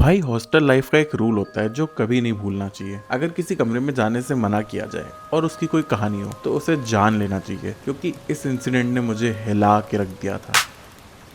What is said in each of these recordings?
भाई hostel life का एक रूल होता है जो कभी नहीं भूलना चाहिए। अगर किसी कमरे में जाने से मना किया जाए और उसकी कोई कहानी हो तो उसे जान लेना चाहिए, क्योंकि इस इंसिडेंट ने मुझे हिला के रख दिया था।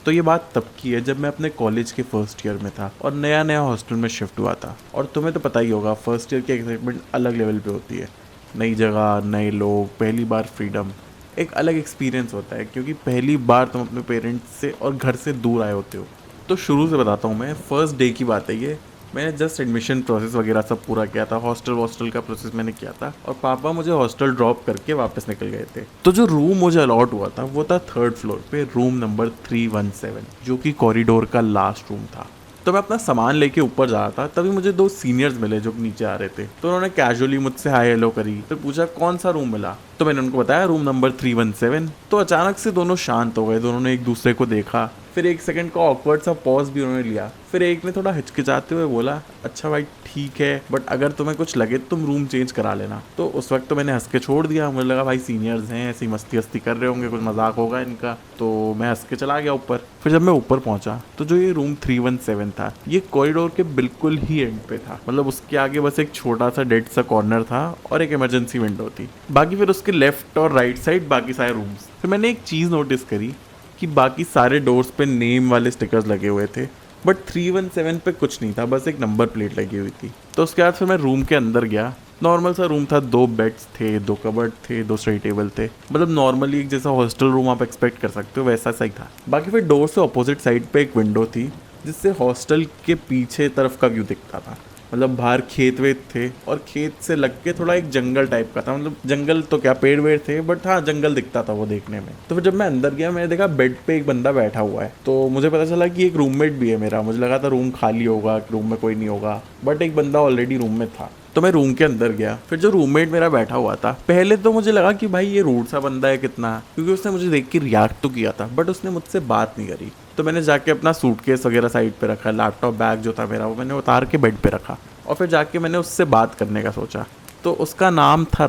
तो ये बात तब की है जब मैं अपने कॉलेज के फर्स्ट ईयर में था और नया नया हॉस्टल में शिफ्ट हुआ था। और तुम्हें तो पता ही होगा, फर्स्ट ईयर की एक्साइटमेंट अलग लेवल पे होती है। नई जगह, नए लोग, पहली बार फ्रीडम, एक अलग एक्सपीरियंस होता है, क्योंकि पहली बार तुम अपने पेरेंट्स से और घर से दूर आए होते हो। तो शुरू से बताता हूँ, मैं फर्स्ट डे की बात है ये। मैंने जस्ट एडमिशन प्रोसेस वगैरह सब पूरा किया था, हॉस्टल का प्रोसेस मैंने किया था और पापा मुझे हॉस्टल ड्रॉप करके वापस निकल गए थे। तो जो रूम मुझे अलॉट हुआ था वो था थर्ड फ्लोर पे, रूम नंबर 317, जो कि कॉरिडोर का लास्ट रूम था। तो मैं अपना सामान लेके ऊपर जा रहा था, तभी मुझे दो सीनियर्स मिले जो नीचे आ रहे थे। तो उन्होंने कैजुअली मुझसे हाय हेलो करी, फिर पूछा कौन सा रूम मिला। तो मैंने उनको बताया रूम नंबर 317। तो अचानक से दोनों शांत हो गए, दोनों ने एक दूसरे को देखा, फिर एक सेकंड का ऑकवर्ड सा पॉज भी उन्होंने लिया। फिर एक ने थोड़ा हिचकिचाते हुए बोला, अच्छा भाई ठीक है, बट अगर तुम्हें कुछ लगे तो तुम रूम चेंज करा लेना। तो उस वक्त तो मैंने हंस के छोड़ दिया, मुझे लगा भाई सीनियर्स हैं, ऐसी मस्ती वस्ती कर रहे होंगे, कुछ मजाक होगा इनका। तो मैं हंस के चला गया ऊपर। फिर जब मैं ऊपर पहुंचा तो जो ये रूम 317 था, ये कॉरिडोर के बिल्कुल ही एंड पे था। मतलब उसके आगे बस एक छोटा सा डेड सा कॉर्नर था और एक इमरजेंसी विंडो थी। बाकी फिर उसके लेफ्ट और राइट साइड बाकी सारे रूम्स। फिर मैंने एक चीज़ नोटिस करी कि बाकी सारे डोर्स पे नेम वाले स्टिकर्स लगे हुए थे, बट 317 पे कुछ नहीं था, बस एक नंबर प्लेट लगी हुई थी। तो उसके बाद फिर मैं रूम के अंदर गया। नॉर्मल सा रूम था, 2 बेड्स थे, 2 कबर्ड थे, 2 स्टडी टेबल थे। मतलब नॉर्मली एक जैसा हॉस्टल रूम आप एक्सपेक्ट कर सकते हो वैसा सही था। बाकी फिर डोर से अपोजिट साइड पे एक विंडो थी, जिससे हॉस्टल के पीछे तरफ का व्यू दिखता था। मतलब बाहर खेत वेत थे और खेत से लग के थोड़ा एक जंगल टाइप का था। मतलब जंगल तो क्या, पेड़ वेड़ थे, बट हाँ जंगल दिखता था वो देखने में। तो फिर जब मैं अंदर गया, मैंने देखा बेड पे एक बंदा बैठा हुआ है। तो मुझे पता चला कि एक रूममेट भी है मेरा। मुझे लगा था रूम खाली होगा, रूम में कोई नहीं होगा, बट एक बंदा ऑलरेडी रूम में था। तो मैं रूम के अंदर गया। फिर जो रूममेट मेरा बैठा हुआ था, पहले तो मुझे लगा कि भाई ये रूड सा बंदा है कितना, क्योंकि उसने मुझे देख के रिएक्ट तो किया था, बट उसने मुझसे बात नहीं करी। तो मैंने जाके अपना सूटकेस वगैरह साइड पे रखा, लैपटॉप बैग जो था मेरा वो मैंने उतार के बेड पे रखा और फिर जाके मैंने उससे बात करने का सोचा। तो उसका नाम था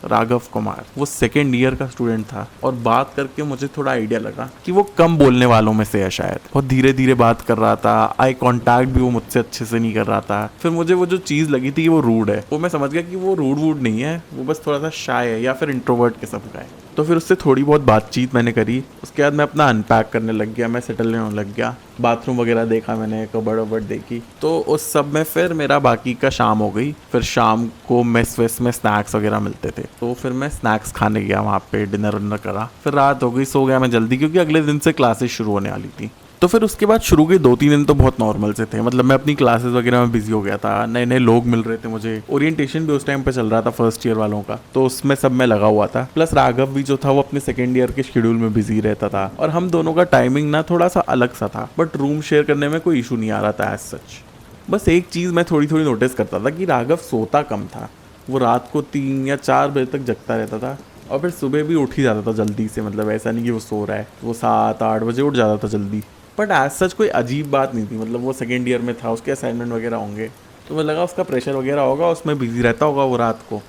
राघव कुमार। वो सेकेंड ईयर का स्टूडेंट था और बात करके मुझे थोड़ा आइडिया लगा कि वो कम बोलने वालों में से है शायद। बहुत धीरे धीरे बात कर रहा था, आई कांटेक्ट भी वो मुझसे अच्छे से नहीं कर रहा था। फिर मुझे वो जो चीज़ लगी थी कि वो रूड है, वो मैं समझ गया कि वो रूड वूड नहीं है, वो बस थोड़ा सा शाय है या फिर इंट्रोवर्ट किस्म का है। तो फिर उससे थोड़ी बहुत बातचीत मैंने करी। उसके बाद मैं अपना अनपैक करने लग गया, मैं सेटल होने लग गया। बाथरूम वगैरह देखा मैंने, कबर्ड वबर्ड देखी। तो उस सब में फिर मेरा बाकी का शाम हो गई। फिर शाम को मेस वेस में स्नैक्स वगैरह मिलते थे, तो फिर मैं स्नैक्स खाने गया वहाँ पे, डिनर विनर करा। फिर रात हो गई, सो गया मैं जल्दी, क्योंकि अगले दिन से क्लासेस शुरू होने वाली थी। तो फिर उसके बाद शुरू के 2-3 दिन तो बहुत नॉर्मल से थे। मतलब मैं अपनी क्लासेस वगैरह में बिजी हो गया था, नए नए लोग मिल रहे थे मुझे, ओरिएंटेशन भी उस टाइम पे चल रहा था फर्स्ट ईयर वालों का, तो उसमें सब मैं लगा हुआ था। प्लस राघव भी जो था वो अपने सेकेंड ईयर के शेड्यूल में बिजी रहता था और हम दोनों का टाइमिंग ना थोड़ा सा अलग सा था, बट रूम शेयर करने में कोई इशू नहीं आ रहा था एज सच। बस एक चीज़ मैं थोड़ी थोड़ी नोटिस करता था कि राघव सोता कम था। वो रात को 3 या 4 बजे तक जगता रहता था और फिर सुबह भी उठ ही जाता था जल्दी से। मतलब ऐसा नहीं कि वो सो रहा है, वो 7-8 बजे उठ जाता था जल्दी। बट एज सच कोई अजीब बात नहीं थी। मतलब वो सेकेंड ईयर में था, उसके असाइनमेंट वगैरह होंगे, तो मुझे लगा उसका प्रेशर वगैरह होगा, उसमें बिजी रहता होगा वो रात को।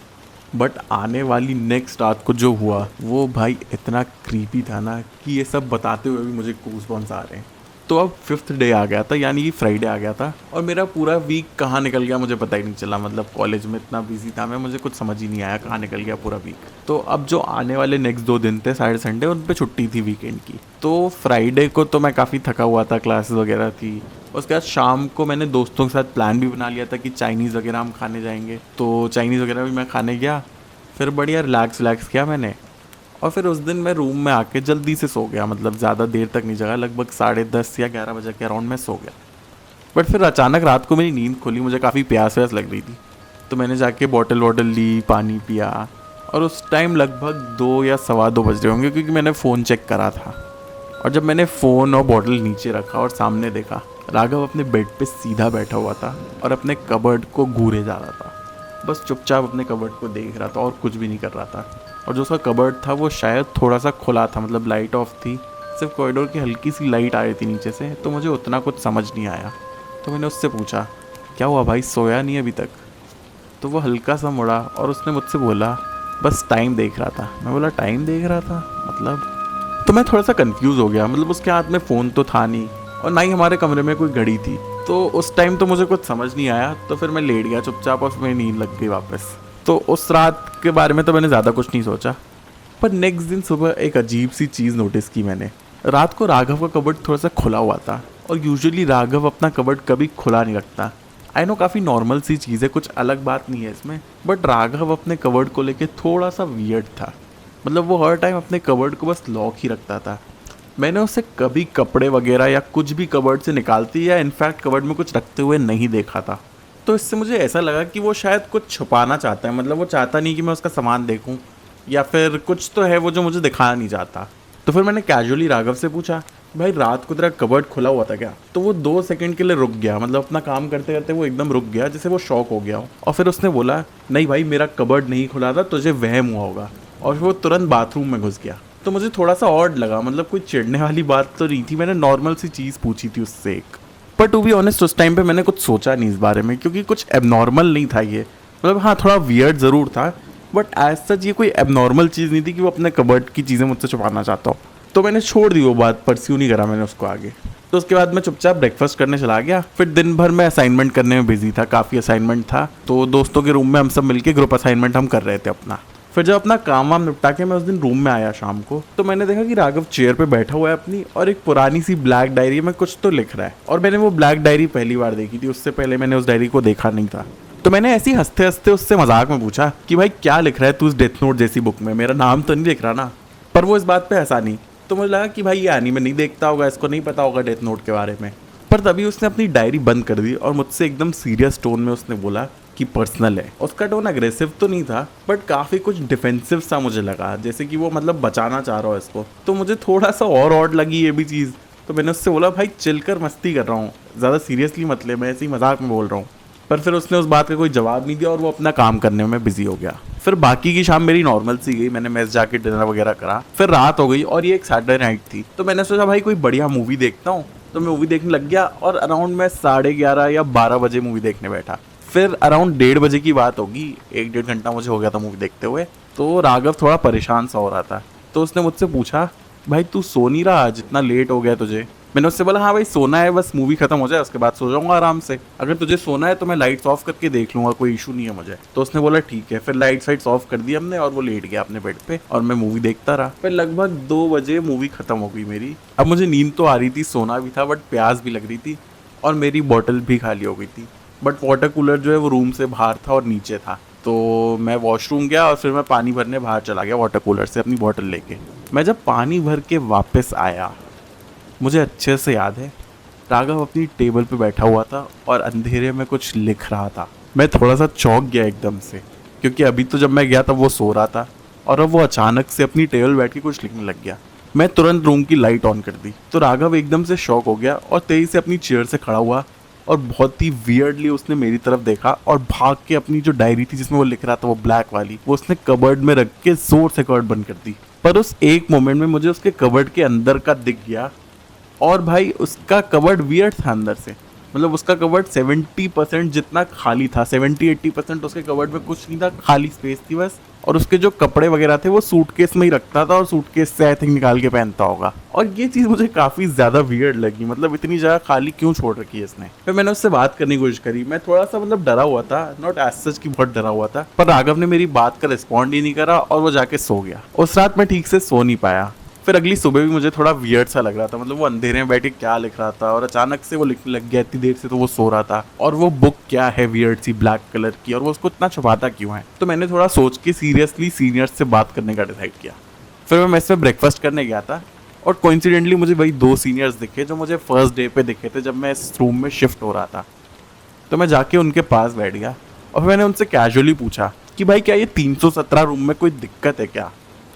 बट आने वाली नेक्स्ट रात को जो हुआ वो भाई इतना क्रीपी था ना कि ये सब बताते हुए भी मुझे गूज़बम्स आ रहे हैं। तो अब 5th डे आ गया था, यानी कि फ्राइडे आ गया था, और मेरा पूरा वीक कहाँ निकल गया मुझे पता ही नहीं चला। मतलब कॉलेज में इतना बिजी था मैं, मुझे कुछ समझ ही नहीं आया कहाँ निकल गया पूरा वीक। तो अब जो आने वाले नेक्स्ट 2 दिन थे, सैटरडे संडे, उन पे छुट्टी थी वीकेंड की। तो फ्राइडे को तो मैं काफ़ी थका हुआ था, क्लासेस वगैरह थी। उसके बाद शाम को मैंने दोस्तों के साथ प्लान भी बना लिया था कि चाइनीज़ वगैरह हम खाने जाएंगे, तो चाइनीज़ वगैरह भी मैं खाने गया। फिर बढ़िया रिलैक्स किया मैंने, और फिर उस दिन मैं रूम में आके जल्दी से सो गया। मतलब ज़्यादा देर तक नहीं जगा, लगभग 10:30 या 11 बजे के अराउंड में सो गया। बट फिर अचानक रात को मेरी नींद खुली, मुझे काफ़ी प्यास व्यास लग रही थी, तो मैंने जाके बॉटल वॉटल ली, पानी पिया, और उस टाइम लगभग 2 या सवा 2 बज रहे होंगे, क्योंकि मैंने फ़ोन चेक करा था। और जब मैंने फ़ोन और बॉटल नीचे रखा और सामने देखा, राघव अपने बेड पे सीधा बैठा हुआ था और अपने कबर्ड को घूरे जा रहा था। बस चुपचाप अपने कबर्ड को देख रहा था और कुछ भी नहीं कर रहा था। और जो उसका कबर्ड था वो शायद थोड़ा सा खुला था, मतलब लाइट ऑफ थी, सिर्फ कॉरिडोर की हल्की सी लाइट आ रही थी नीचे से। तो मुझे उतना कुछ समझ नहीं आया। तो मैंने उससे पूछा, क्या हुआ भाई, सोया नहीं अभी तक? तो वो हल्का सा मुड़ा और उसने मुझसे बोला, बस टाइम देख रहा था। मैं बोला, टाइम देख रहा था मतलब? तो मैं थोड़ा सा कंफ्यूज हो गया। मतलब उसके हाथ में फ़ोन तो था नहीं और ना ही हमारे कमरे में कोई घड़ी थी। तो उस टाइम तो मुझे कुछ समझ नहीं आया, तो फिर मैं लेट गया चुपचाप और मेरी नींद लग गई वापस। तो उस रात के बारे में तो मैंने ज़्यादा कुछ नहीं सोचा। पर नेक्स्ट दिन सुबह एक अजीब सी चीज़ नोटिस की मैंने। रात को राघव का कबर्ड थोड़ा सा खुला हुआ था और यूजुअली राघव अपना कबर्ड कभी खुला नहीं रखता। आई नो काफ़ी नॉर्मल सी चीज़ है, कुछ अलग बात नहीं है इसमें, बट राघव अपने कबर्ड को लेके थोड़ा सा वियर्ड था। मतलब वो हर टाइम अपने कबर्ड को बस लॉक ही रखता था। मैंने उसे कभी कपड़े वगैरह या कुछ भी कबर्ड से निकालती या इनफैक्ट कबर्ड में कुछ रखते हुए नहीं देखा था। तो इससे मुझे ऐसा लगा कि वो शायद कुछ छुपाना चाहता है। मतलब वो चाहता नहीं कि मैं उसका सामान देखूं, या फिर कुछ तो है वो जो मुझे दिखाना नहीं चाहता। तो फिर मैंने कैजुअली राघव से पूछा, भाई रात को तेरा कबर्ड खुला हुआ था क्या? तो वो 2 सेकंड के लिए रुक गया। मतलब अपना काम करते करते वो एकदम रुक गया, जैसे वो शॉक हो गया हो। और फिर उसने बोला, नहीं भाई मेरा कबर्ड नहीं खुला था, तुझे वहम हुआ होगा। और फिर वो तुरंत बाथरूम में घुस गया। तो मुझे थोड़ा सा ऑड लगा। मतलब कोई चिढ़ने वाली बात तो नहीं थी, मैंने नॉर्मल सी चीज़ पूछी थी उससे एक। पर टू बी ऑनेस्ट उस टाइम पे मैंने कुछ सोचा नहीं इस बारे में, क्योंकि कुछ एबनॉर्मल नहीं था ये। मतलब हाँ थोड़ा वियर्ड ज़रूर था, बट एज सच ये कोई एबनॉर्मल चीज़ नहीं थी कि वो अपने कबर्ड की चीज़ें मुझसे छुपाना चाहता हो। तो मैंने छोड़ दी वो बात, परस्यू नहीं करा मैंने उसको आगे। तो उसके बाद मैं चुपचाप ब्रेकफास्ट करने चला गया। फिर दिन भर मैं असाइनमेंट करने में बिजी था, काफ़ी असाइनमेंट था। तो दोस्तों के रूम में हम सब मिलके ग्रुप असाइनमेंट हम कर रहे थे अपना। फिर जब अपना काम वाम निपटा के मैं उस दिन रूम में आया शाम को, तो मैंने देखा कि राघव चेयर पे बैठा हुआ है अपनी, और एक पुरानी सी ब्लैक डायरी में कुछ तो लिख रहा है। और मैंने वो ब्लैक डायरी पहली बार देखी थी, उससे पहले मैंने उस डायरी को देखा नहीं था। तो मैंने ऐसे ही हंसते हंसते उससे मजाक में पूछा कि भाई क्या लिख रहा है तू इस डेथ नोट जैसी बुक में, मेरा नाम तो नहीं लिख रहा ना? पर वो इस बात पे हंसा नहीं। तो मुझे लगा कि भाई ये एनीमे नहीं देखता होगा, इसको नहीं पता होगा डेथ नोट के बारे में। पर तभी उसने अपनी डायरी बंद कर दी और मुझसे एकदम सीरियस टोन में उसने बोला कि पर्सनल है। उसका टोन अग्रेसिव तो नहीं था, बट काफ़ी कुछ डिफेंसिव सा मुझे लगा, जैसे कि वो मतलब बचाना चाह रहा हो इसको। तो मुझे थोड़ा सा और ऑड लगी ये भी चीज़। तो मैंने उससे बोला, भाई चिल कर, मस्ती कर रहा हूँ, ज़्यादा सीरियसली मत ले, मैं ऐसे ही मजाक में बोल रहा हूँ। पर फिर उसने उस बात का कोई जवाब नहीं दिया और वो अपना काम करने में बिजी हो गया। फिर बाकी की शाम मेरी नॉर्मल सी गई, मैंने मेस जाके डिनर वगैरह करा। फिर रात हो गई और ये एक सैटरडे नाइट थी। तो मैंने सोचा भाई कोई बढ़िया मूवी देखता हूँ। तो मैं मूवी देखने लग गया और अराउंड मैं 11:30 या 12 बजे मूवी देखने बैठा। फिर अराउंड 1:30 बजे की बात होगी, 1-1.5 घंटा मुझे हो गया था मूवी देखते हुए। तो राघव थोड़ा परेशान सा हो रहा था। तो उसने मुझसे पूछा, भाई तू सो नहीं रहा, जितना लेट हो गया तुझे? मैंने उससे बोला, हाँ भाई सोना है, बस मूवी खत्म हो जाए उसके बाद सो जाऊंगा आराम से। अगर तुझे सोना है तो मैं लाइट्स ऑफ करके देख लूंगा, कोई इशू नहीं है मुझे। तो उसने बोला ठीक है। फिर लाइट्स ऑफ कर दी हमने और वो लेट गया अपने बेड पे और मैं मूवी देखता रहा। फिर लगभग 2 बजे मूवी खत्म हो गई मेरी। अब मुझे नींद तो आ रही थी, सोना भी था, बट प्यास भी लग रही थी और मेरी बॉटल भी खाली हो गई थी। बट वाटर कूलर जो है वो रूम से बाहर था और नीचे था। तो मैं वॉशरूम गया और फिर मैं पानी भरने बाहर चला गया वाटर कूलर से अपनी बॉटल लेके। मैं जब पानी भर के वापस आया, मुझे अच्छे से याद है राघव अपनी टेबल पे बैठा हुआ था और अंधेरे में कुछ लिख रहा था। मैं थोड़ा सा चौंक गया एकदम से, क्योंकि अभी तो जब मैं गया तब वो सो रहा था और अब वो अचानक से अपनी टेबल बैठ के कुछ लिखने लग गया। मैं तुरंत रूम की लाइट ऑन कर दी। तो राघव एकदम से शॉक हो गया और तेजी से अपनी चेयर से खड़ा हुआ और बहुत ही वियर्डली उसने मेरी तरफ देखा और भाग के अपनी जो डायरी थी जिसमें वो लिख रहा था, वो ब्लैक वाली, वो उसने कबर्ड में रख के जोर से कबर्ड बंद कर दी। पर उस एक मोमेंट में मुझे उसके कबर्ड के अंदर का दिख गया और भाई उसका कबर्ड वियर्ड था अंदर से। मतलब उसका कबर्ड 70% जितना खाली था, 70-80% उसके कबर्ड में कुछ नहीं था, खाली स्पेस थी बस। और उसके जो कपड़े वगैरह थे वो सूटकेस में ही रखता था और सूटकेस से आई थिंक निकाल के पहनता होगा। और ये चीज़ मुझे काफ़ी ज़्यादा वियर्ड लगी। मतलब इतनी जगह खाली क्यों छोड़ रखी है इसने। फिर मैंने उससे बात करने की कोशिश करी। मैं थोड़ा सा मतलब डरा हुआ था, नॉट एज सच की बहुत डरा हुआ था, पर राघव ने मेरी बात का रिस्पॉन्ड ही नहीं करा और वो जाके सो गया। उस रात मैं ठीक से सो नहीं पाया। फिर अगली सुबह भी मुझे थोड़ा वियर्ड सा लग रहा था। मतलब वो अंधेरे में बैठ के क्या लिख रहा था और अचानक से वो लिखने लग गया। इतनी देर से तो वो सो रहा था और वो बुक क्या है वियर्ड सी ब्लैक कलर की, और वो उसको इतना छुपाता क्यों है। तो मैंने थोड़ा सोच के सीरियसली सीनियर्स से बात करने का डिसाइड किया। फिर मैं मेस में ब्रेकफास्ट करने गया था और कोइंसिडेंटली मुझे वही 2 सीनियर्स दिखे जो मुझे फर्स्ट डे पे दिखे थे जब मैं इस रूम में शिफ्ट हो रहा था। तो मैं जाके उनके पास बैठ गया और मैंने उनसे कैजुअली पूछा कि भाई क्या ये 317 रूम में कोई दिक्कत है क्या?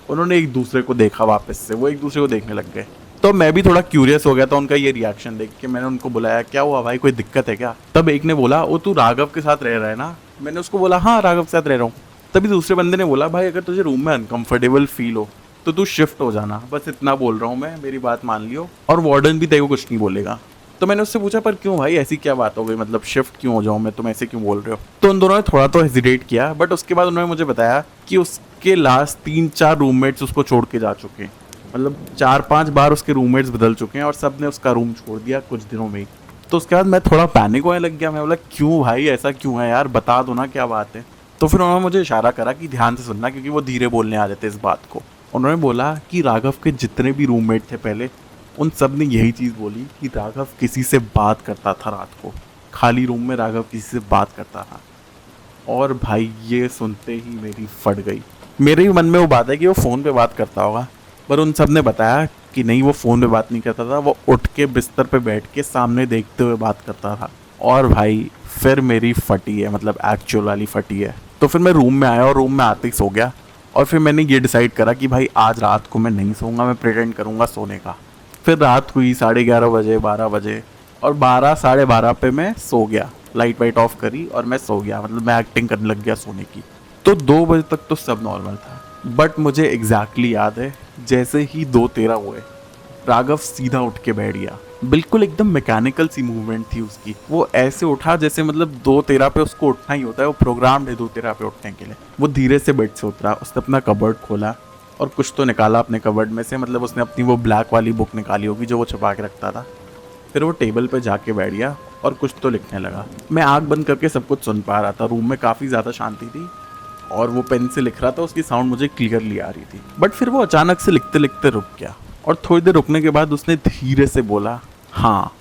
उन्होंने एक दूसरे को देखा, वापस से वो एक दूसरे को देखने लग गए। तो मैं भी थोड़ा क्यूरियस हो गया था उनका ये रिएक्शन देख के। मैंने उनको बुलाया, क्या हुआ भाई, कोई दिक्कत है क्या? तब एक ने बोला, वो तू राघव के साथ रह रहा है ना? मैंने उसको बोला, हाँ राघव के साथ रह रहा हूँ। तभी दूसरे बंदे ने बोला, भाई अगर तुझे रूम में अनकंफर्टेबल फील हो तो तू शिफ्ट हो जाना, बस इतना बोल रहा हूँ मैं, मेरी बात मान लियो, और वार्डन भी तेरे को कुछ नहीं बोलेगा। तो मैंने उससे पूछा, पर क्यों भाई, ऐसी क्या बात हो गई, मतलब शिफ्ट क्यों हो जाऊँ मैं, तुम ऐसे क्यों बोल रहे हो? तो उन दोनों ने थोड़ा तो हेजिटेट किया, बट उसके बाद उन्होंने मुझे बताया कि उसके लास्ट 3-4 रूममेट्स उसको छोड़ के जा चुके हैं। मतलब 4-5 बार उसके रूममेट्स बदल चुके हैं और सब ने उसका रूम छोड़ दिया कुछ दिनों में ही। तो उसके बाद मैं थोड़ा पैनिक होने लग गया। मैं बोला क्यों भाई, ऐसा क्यों है यार, बता दो ना क्या बात है। तो फिर उन्होंने मुझे इशारा करा कि ध्यान से सुनना, क्योंकि वो धीरे बोलने आ रहे थे इस बात को। उन्होंने बोला कि राघव के जितने भी रूममेट थे पहले, उन सब ने यही चीज़ बोली कि राघव किसी से बात करता था रात को, खाली रूम में राघव किसी से बात करता था। और भाई ये सुनते ही मेरी फट गई। मेरे भी मन में वो बात है कि वो फ़ोन पे बात करता होगा, पर उन सब ने बताया कि नहीं, वो फ़ोन पे बात नहीं करता था, वो उठ के बिस्तर पे बैठ के सामने देखते हुए बात करता था। और भाई फिर मेरी फटी है, मतलब एक्चुअल वाली फटी है। तो फिर मैं रूम में आया और रूम में आते ही सो गया। और फिर मैंने ये डिसाइड करा कि भाई आज रात को मैं नहीं सोऊंगा, मैं प्रिटेंड करूँगा सोने का। फिर रात हुई 11:30 बजे, 12 बजे, और 12, 12:30 पे मैं सो गया। लाइट वाइट ऑफ करी और मैं सो गया, मतलब मैं एक्टिंग करने लग गया सोने की। तो 2 बजे तक तो सब नॉर्मल था, बट मुझे एग्जैक्टली याद है जैसे ही 2:13 हुए, राघव सीधा उठ के बैठ गया। बिल्कुल एकदम मैकेनिकल सी मूवमेंट थी उसकी। वो ऐसे उठा जैसे मतलब 2:13 पे उसको उठना ही होता है, वो प्रोग्राम है 2:13 पे उठने के लिए। वो धीरे से बेड से उतरा, उसने अपना कबर्ड खोला और कुछ तो निकाला अपने कबर्ड में से, मतलब उसने अपनी वो ब्लैक वाली बुक निकाली होगी जो वो छुपा के रखता था। फिर वो टेबल पे जाके बैठ गया और कुछ तो लिखने लगा। मैं आँख बंद करके सब कुछ सुन पा रहा था। रूम में काफ़ी ज़्यादा शांति थी और वो पेन से लिख रहा था, उसकी साउंड मुझे क्लियरली आ रही थी। बट फिर वो अचानक से लिखते लिखते रुक गया और थोड़ी देर रुकने के बाद उसने धीरे से बोला हाँ।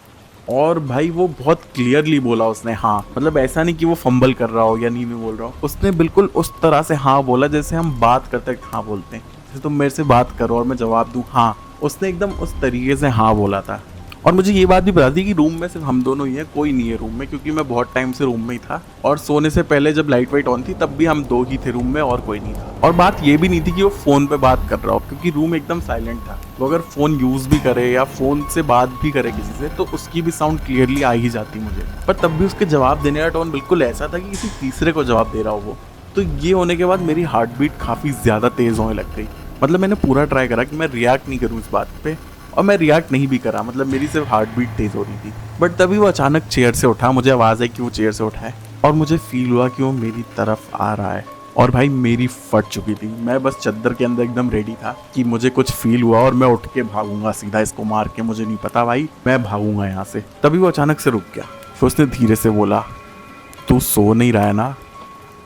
और भाई वो बहुत क्लियरली बोला उसने हाँ, मतलब ऐसा नहीं कि वो फंबल कर रहा हो या नहीं में बोल रहा हो। उसने बिल्कुल उस तरह से हाँ बोला जैसे हम बात करते हाँ बोलते हैं, जैसे तुम मेरे से बात करो और मैं जवाब दूँ हाँ। उसने एकदम उस तरीके से हाँ बोला था। और मुझे ये बात भी बता दी कि रूम में सिर्फ हम दोनों ही हैं, कोई नहीं है रूम में, क्योंकि मैं बहुत टाइम से रूम में ही था। और सोने से पहले जब लाइट वाइट ऑन थी तब भी हम 2 ही थे रूम में और कोई नहीं था। और बात ये भी नहीं थी कि वो फ़ोन पे बात कर रहा हो, क्योंकि रूम एकदम साइलेंट था। वो अगर फ़ोन यूज़ भी करे या फ़ोन से बात भी करे किसी से तो उसकी भी साउंड क्लियरली आ ही जाती मुझे। पर तब भी उसके जवाब देने का टोन बिल्कुल ऐसा था कि किसी तीसरे को जवाब दे रहा हो वो। तो ये होने के बाद मेरी हार्ट बीट काफ़ी ज़्यादा तेज़ होने लग गई। मतलब मैंने पूरा ट्राई करा कि मैं रिएक्ट नहीं करूँ इस बात पे, और मैं रिएक्ट नहीं भी करा, मतलब मेरी सिर्फ हार्ट बीट तेज़ हो रही थी। बट तभी वो अचानक चेयर से उठा, मुझे आवाज़ आई कि वो चेयर से उठा है और मुझे फील हुआ कि वो मेरी तरफ आ रहा है। और भाई मेरी फट चुकी थी। मैं बस चद्दर के अंदर एकदम रेडी था कि मुझे कुछ फील हुआ और मैं उठ के भागूंगा सीधा, इसको मार के, मुझे नहीं पता भाई, मैं भागूंगा यहाँ से। तभी वो अचानक से रुक गया। फिर उसने धीरे से बोला तू सो नहीं रहा है ना।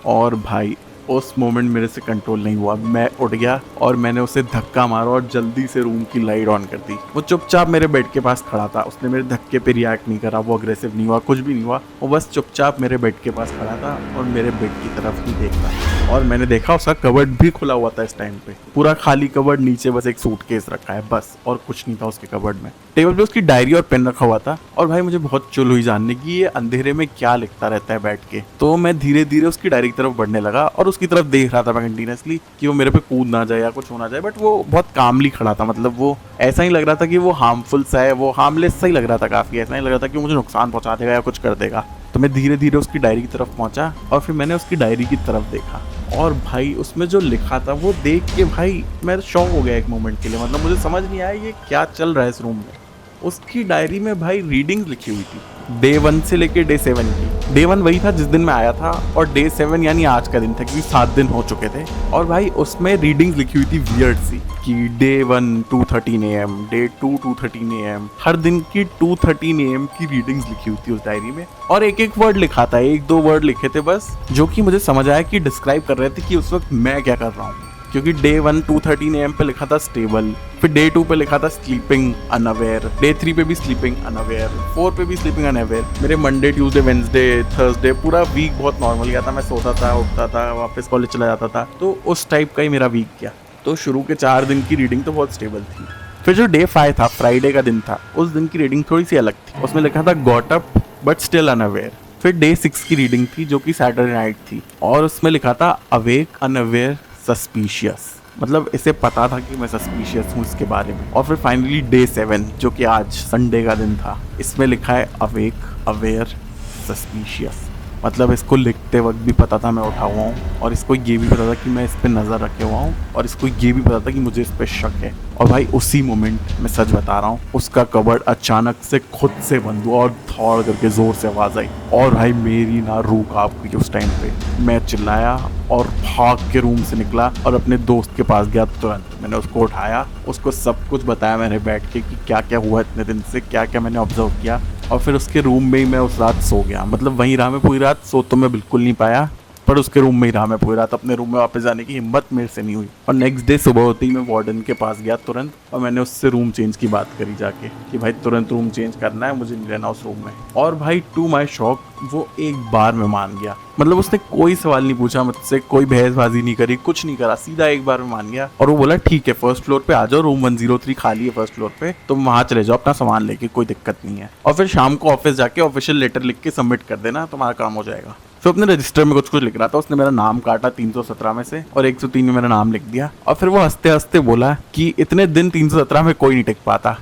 और भाई उस मोमेंट मेरे से कंट्रोल नहीं हुआ, मैं उठ गया और मैंने उसे धक्का मारा और जल्दी से रूम की लाइट ऑन कर दी। वो चुपचाप मेरे बेड के पास खड़ा था, उसने मेरे धक्के पे रिएक्ट नहीं करा, वो अग्रेसिव नहीं हुआ, कुछ भी नहीं हुआ। वो बस चुपचाप मेरे बेड के पास खड़ा था और मेरे बेड की तरफ ही देखता। और मैंने देखा उसका कबर्ड भी खुला हुआ था इस टाइम पे, पूरा खाली कबर्ड, नीचे बस एक सूटकेस रखा है बस, और कुछ नहीं था उसके कबर्ड में। टेबल पे उसकी डायरी और पेन रखा हुआ था। और भाई मुझे बहुत चुल हुई जानने की ये अंधेरे में क्या लिखता रहता है बैठ के। तो मैं धीरे धीरे उसकी डायरी की तरफ बढ़ने लगा और उसकी तरफ देख रहा था मैं कंटिन्यूसली कि वो मेरे पे कूद ना जाए या कुछ हो ना जाए। बट वो बहुत कामली खड़ा था, मतलब वो ऐसा ही लग रहा था कि वो हार्मफुल सा है, वो हार्मलेस सा ही लग रहा था काफ़ी। ऐसा ही लग रहा था कि मुझे नुकसान पहुंचा देगा या कुछ कर देगा। तो मैं धीरे धीरे उसकी डायरी की तरफ पहुंचा और फिर मैंने उसकी डायरी की तरफ देखा और भाई उसमें जो लिखा था वो देख के भाई मैं शॉक हो गया एक मोमेंट के लिए। मतलब मुझे समझ नहीं आया ये क्या चल रहा है इस रूम में। उसकी डायरी में भाई रीडिंग लिखी हुई थी डे 1 से लेके डे 7 की। डे 1 वही था जिस दिन मैं आया था और डे 7 यानी आज का दिन था, क्योंकि 7 दिन हो चुके थे। और भाई उसमें रीडिंग लिखी हुई थी वियर्ड सी कि डे 1 2:13 AM, डे 2 2:13 AM, हर दिन की 2:13 AM की रीडिंग्स लिखी हुई थी उस डायरी में। और एक एक वर्ड लिखा था, 1-2 वर्ड लिखे थे बस, जो कि मुझे समझ आया कि डिस्क्राइब कर रहे थे कि उस वक्त मैं क्या कर रहा हूँ। क्योंकि डे 1 2:13 AM पे लिखा था स्टेबल, फिर डे 2 पे लिखा था स्लीपिंग अनअवेयर, डे 3 पे भी स्लीपिंग अनअवेयर, 4 पे भी स्लीपिंग अनअवेयर। मेरे मंडे ट्यूसडे वेंसडे थर्सडे पूरा वीक बहुत नॉर्मल गया था। मैं सोता था, उठता था, वापस कॉलेज चला जाता था। तो उस टाइप का ही मेरा वीक गया। तो शुरू के 4 दिन की रीडिंग तो बहुत स्टेबल थी। फिर जो डे 5 था, फ्राइडे का दिन था, उस दिन की रीडिंग थोड़ी सी अलग थी। उसमें लिखा था got up but still unaware. फिर डे 6 की रीडिंग थी जो कि सैटरडे नाइट थी और उसमें लिखा था अवेक अनअवेयर सस्पिशियस, मतलब इसे पता था कि मैं सस्पिशियस हूँ इसके बारे में। और फिर फाइनली डे 7 जो कि आज संडे का दिन था, इसमें लिखा है अवेक अवेयर सस्पिशियस। मतलब इसको लिखते वक्त भी पता था मैं उठा हुआ हूँ, और इसको ये भी पता था कि मैं इस पर नज़र रखे हुआ हूँ, और इसको ये भी पता था कि मुझे इस पर शक है। और भाई उसी मोमेंट मैं सच बता रहा हूँ, उसका कबर्ड अचानक से खुद से बंद हुआ और थौड़ करके ज़ोर से आवाज़ आई, और भाई मेरी ना रूह कांप गई उस टाइम पे। मैं चिल्लाया और भाग के रूम से निकला और अपने दोस्त के पास गया। तुरंत मैंने उसको उठाया, उसको सब कुछ बताया मैंने बैठ के कि क्या क्या हुआ इतने दिन से, क्या क्या मैंने ऑब्जर्व किया। और फिर उसके रूम में ही मैं उस रात सो गया। मतलब वहीं रहा मैं पूरी रात, सो तो मैं बिल्कुल नहीं पाया, पर उसके रूम में ही रहा मैं पूरी रात। अपने रूम में वापस जाने की हिम्मत मेरे से नहीं हुई। और नेक्स्ट डे सुबह होते ही मैं वार्डन के पास गया तुरंत, और मैंने उससे रूम चेंज की बात करी जाके कि भाई तुरंत रूम चेंज करना है, मुझे नहीं रहना उस रूम में। और भाई टू माय शॉक वो एक बार में मान गया। मतलब उसने कोई सवाल नहीं पूछा मुझसे, कोई बहसबाजी नहीं करी, कुछ नहीं करा, सीधा एक बार में मान गया। और वो बोला ठीक है फर्स्ट फ्लोर पे आ जाओ, रूम 103 खाली है फर्स्ट फ्लोर पे, तुम वहां चले जाओ अपना सामान लेके, कोई दिक्कत नहीं है। और फिर शाम को ऑफिस जाके ऑफिशियल लेटर लिख के सबमिट कर देना, तुम्हारा काम हो जाएगा। फिर अपने रजिस्टर में कुछ कुछ लिख रहा था, उसने मेरा नाम काटा 317 में से और 103 में मेरा नाम लिख दिया। और फिर वो हंसते हंसते बोला कि इतने दिन 317 में कोई नहीं टिक पाता।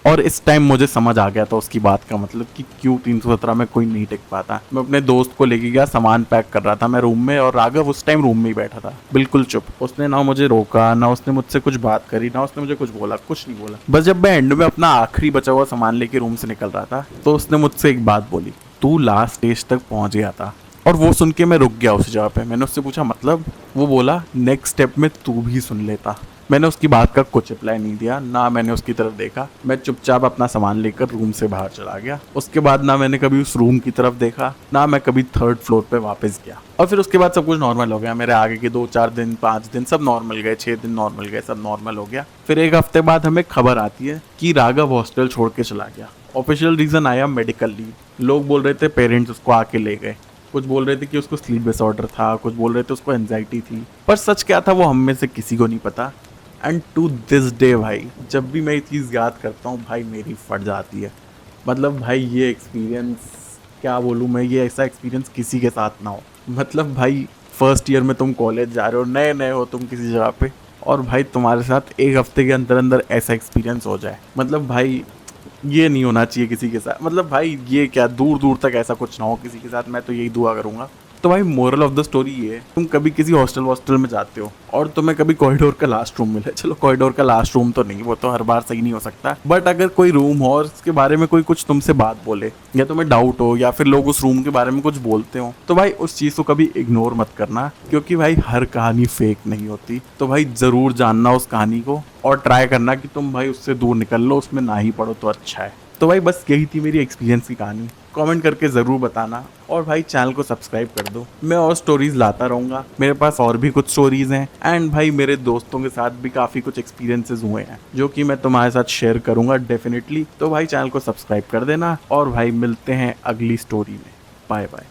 और इस टाइम मुझे समझ आ गया था उसकी बात का मतलब कि क्यों 317 में कोई नहीं टिक पाता। मैं अपने दोस्त को लेके गया, सामान पैक कर रहा था मैं रूम में, और राघव उस टाइम रूम में ही बैठा था बिल्कुल चुप। उसने ना मुझे रोका, ना उसने मुझसे कुछ बात करी, ना उसने मुझे कुछ बोला, कुछ नहीं बोला। बस जब मैं एंड में अपना आखिरी बचा हुआ सामान लेके रूम से निकल रहा था, तो उसने मुझसे एक बात बोली, तू लास्ट स्टेज तक पहुंच गया था। और वो सुन के मैं रुक गया उस जगह पे। मैंने उससे पूछा मतलब? वो बोला नेक्स्ट स्टेप में तू भी सुन लेता। मैंने उसकी बात का कुछ रिप्लाई नहीं दिया, ना मैंने उसकी तरफ देखा। मैं चुपचाप अपना सामान लेकर रूम से बाहर चला गया। उसके बाद ना मैंने कभी उस रूम की तरफ देखा, ना मैं कभी थर्ड फ्लोर पे वापस गया। और फिर उसके बाद सब कुछ नॉर्मल हो गया। मेरे आगे के 2-4 दिन, 5 दिन सब नॉर्मल गए, 6 दिन नॉर्मल गए, सब नॉर्मल हो गया। फिर एक हफ्ते बाद हमें खबर आती है कि राघव हॉस्टल छोड़ के चला गया। ऑफिशियल रीजन आया मेडिकल लीव। लोग बोल रहे थे पेरेंट्स उसको आके ले गए, कुछ बोल रहे थे कि उसको स्लीप डिसऑर्डर था, कुछ बोल रहे थे उसको एंजाइटी थी, पर सच क्या था वो हम में से किसी को नहीं पता। एंड टू दिस डे भाई जब भी मैं ये चीज़ याद करता हूँ भाई मेरी फट जाती है। मतलब भाई ये एक्सपीरियंस क्या बोलूँ मैं, ये ऐसा एक्सपीरियंस किसी के साथ ना हो। मतलब भाई फर्स्ट ईयर में तुम कॉलेज जा रहे हो, नए नए हो तुम किसी जगह पे, और भाई तुम्हारे साथ एक हफ्ते के अंदर अंदर ऐसा एक्सपीरियंस हो जाए। मतलब भाई ये नहीं होना चाहिए किसी के साथ। मतलब भाई ये क्या, दूर दूर तक ऐसा कुछ ना हो किसी के साथ, मैं तो यही दुआ करूंगा। तो भाई मोरल ऑफ द स्टोरी ये है, तुम कभी किसी हॉस्टल में जाते हो और तुम्हें कभी कॉरिडोर का लास्ट रूम मिले, चलो कॉरिडोर का लास्ट रूम तो नहीं, वो तो हर बार सही नहीं हो सकता, बट अगर कोई रूम हो और उसके बारे में कोई कुछ तुमसे बात बोले, या तुम्हें डाउट हो, या फिर लोग उस रूम के बारे में कुछ बोलते हो, तो भाई उस चीज़ को कभी इग्नोर मत करना, क्योंकि भाई हर कहानी फेक नहीं होती। तो भाई ज़रूर जानना उस कहानी को और ट्राई करना कि तुम भाई उससे दूर निकल लो, उसमें ना ही पढ़ो तो अच्छा है। तो भाई बस यही थी मेरी एक्सपीरियंस की कहानी। कमेंट करके ज़रूर बताना, और भाई चैनल को सब्सक्राइब कर दो। मैं और स्टोरीज लाता रहूँगा, मेरे पास और भी कुछ स्टोरीज हैं, एंड भाई मेरे दोस्तों के साथ भी काफ़ी कुछ एक्सपीरियंसेस हुए हैं जो कि मैं तुम्हारे साथ शेयर करूँगा डेफिनेटली। तो भाई चैनल को सब्सक्राइब कर देना, और भाई मिलते हैं अगली स्टोरी में। Bye bye.